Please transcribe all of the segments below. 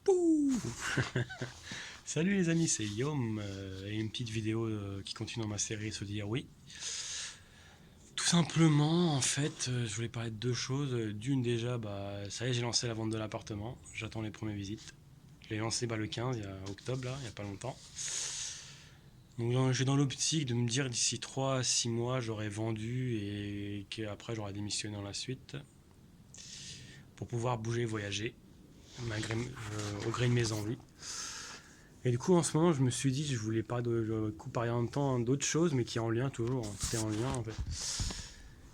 Pouh. Salut les amis, c'est Yom et une petite vidéo qui continue dans ma série Se dire oui. Tout simplement, en fait, je voulais parler de deux choses. D'une déjà, ça y est, j'ai lancé la vente de l'appartement. J'attends les premières visites. Je l'ai lancé le 15, il y a octobre là, il n'y a pas longtemps. Donc j'ai dans l'optique de me dire d'ici 3 à 6 mois j'aurai vendu et qu'après j'aurai démissionné dans la suite pour pouvoir bouger, voyager, malgré, au gré de mes envies. Et du coup, en ce moment, je me suis dit, je voulais pas parler en même temps d'autres choses, mais qui est en lien toujours. Tout est en lien en fait.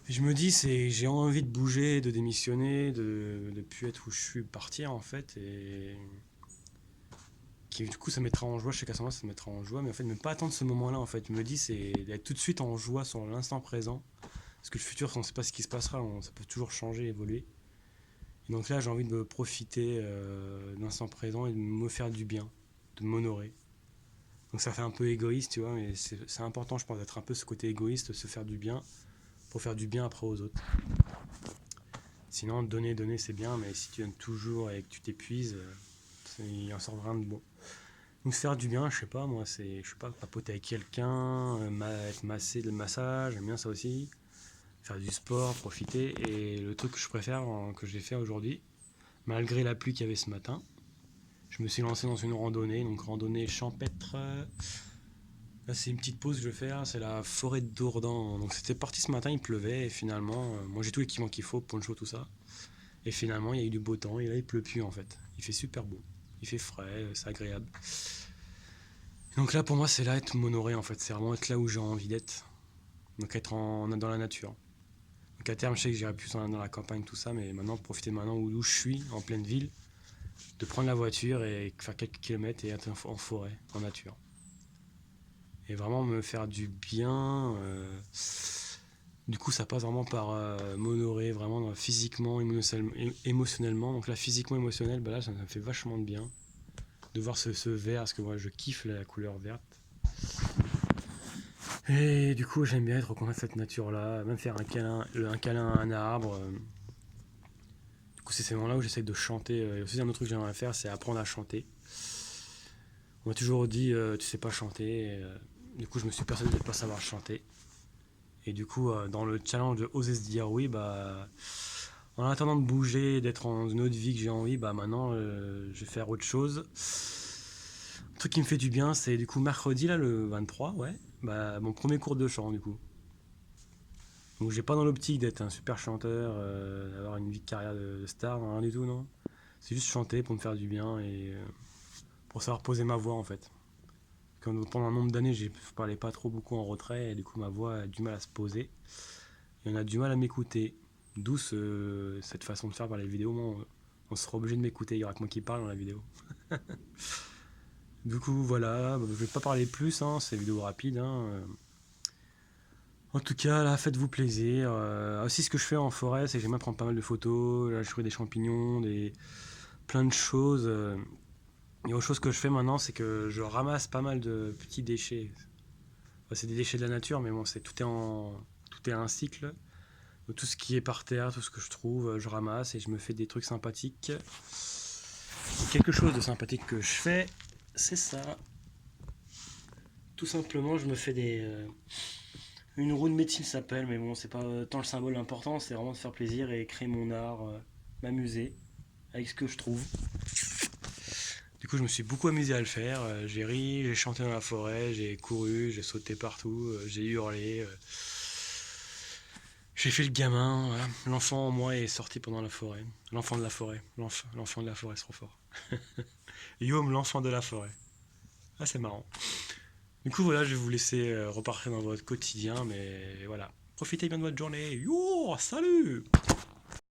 Et je me dis, j'ai envie de bouger, de démissionner, de plus être où je suis, partir en fait. Et du coup, ça mettra en joie. Je sais qu'à ce moment, ça me mettra en joie, mais en fait, ne pas attendre ce moment-là en fait. Je me dis, c'est d'être tout de suite en joie sur l'instant présent. Parce que le futur, on ne sait pas ce qui se passera, ça peut toujours changer, évoluer. Et donc là, j'ai envie de profiter de l'instant présent et de me faire du bien, de m'honorer. Donc ça fait un peu égoïste, tu vois, mais c'est important, je pense, d'être un peu ce côté égoïste, se faire du bien, pour faire du bien après aux autres. Sinon, donner, c'est bien, mais si tu donnes toujours et que tu t'épuises, il en sort rien de bon. Donc se faire du bien, je sais pas, moi, je sais pas, papoter avec quelqu'un, être massé, le massage, j'aime bien ça aussi. Faire du sport, profiter. Et le truc que je préfère, que j'ai fait aujourd'hui, malgré la pluie qu'il y avait ce matin, je me suis lancé dans une randonnée, donc randonnée champêtre. Là, c'est une petite pause que je vais faire, c'est la forêt de Dourdan. Donc c'était parti ce matin, il pleuvait, et finalement, moi j'ai tout l'équipement qu'il faut, poncho, tout ça. Et finalement, il y a eu du beau temps, et là, il pleut plus en fait. Il fait super beau, il fait frais, c'est agréable. Donc là, pour moi, c'est là être m'honorer en fait, c'est vraiment être là où j'ai envie d'être. Donc être dans la nature. Donc à terme, je sais que j'irai plus dans la campagne, tout ça, mais maintenant, profiter maintenant où je suis, en pleine ville, de prendre la voiture et faire quelques kilomètres et être en forêt, en nature. Et vraiment me faire du bien. Du coup, ça passe vraiment par m'honorer vraiment physiquement, émotionnellement. Donc là, physiquement, émotionnel, là, ça me fait vachement de bien de voir ce vert, parce que moi, je kiffe la couleur verte. Et du coup, j'aime bien être reconnaître cette nature-là, même faire un câlin à un arbre. Du coup, c'est ces moments-là où j'essaie de chanter. Et aussi, un autre truc que j'aimerais faire, c'est apprendre à chanter. On m'a toujours dit, tu sais pas chanter. Du coup, je me suis persuadé de ne pas savoir chanter. Et du coup, dans le challenge de oser se dire oui, en attendant de bouger, d'être dans une autre vie que j'ai envie, maintenant, je vais faire autre chose. Un truc qui me fait du bien, c'est du coup mercredi, là, le 23, ouais, mon premier cours de chant, du coup. Donc, j'ai pas dans l'optique d'être un super chanteur, d'avoir une vie de carrière de star, rien du tout, non. C'est juste chanter pour me faire du bien et pour savoir poser ma voix, en fait. Pendant un nombre d'années, je parlais pas trop beaucoup en retrait et du coup, ma voix a du mal à se poser. Et on a du mal à m'écouter. D'où cette façon de faire par les vidéos. Moi, on sera obligé de m'écouter. Il y aura que moi qui parle dans la vidéo. Du coup, voilà. Je vais pas parler plus. C'est vidéo rapide. En tout cas, là, faites-vous plaisir. Aussi, ce que je fais en forêt, c'est que j'aime bien prendre pas mal de photos. Là, je fais des champignons, plein de choses. Et autre chose que je fais maintenant, c'est que je ramasse pas mal de petits déchets. C'est des déchets de la nature, mais bon, tout est un cycle. Donc, tout ce qui est par terre, tout ce que je trouve, je ramasse et je me fais des trucs sympathiques. Et quelque chose de sympathique que je fais, c'est ça. Tout simplement, je me fais une roue de médecine s'appelle, mais bon, c'est pas tant le symbole important, c'est vraiment de faire plaisir et créer mon art, m'amuser avec ce que je trouve. Du coup, je me suis beaucoup amusé à le faire. J'ai ri, j'ai chanté dans la forêt, j'ai couru, j'ai sauté partout, j'ai hurlé. J'ai fait le gamin, voilà. L'enfant en moi est sorti pendant la forêt. L'enfant de la forêt. L'enfant de la forêt, c'est trop fort. Yom, l'enfant de la forêt. Ah, c'est marrant. Du coup, voilà, je vais vous laisser repartir dans votre quotidien, mais voilà. Profitez bien de votre journée. Yo, salut!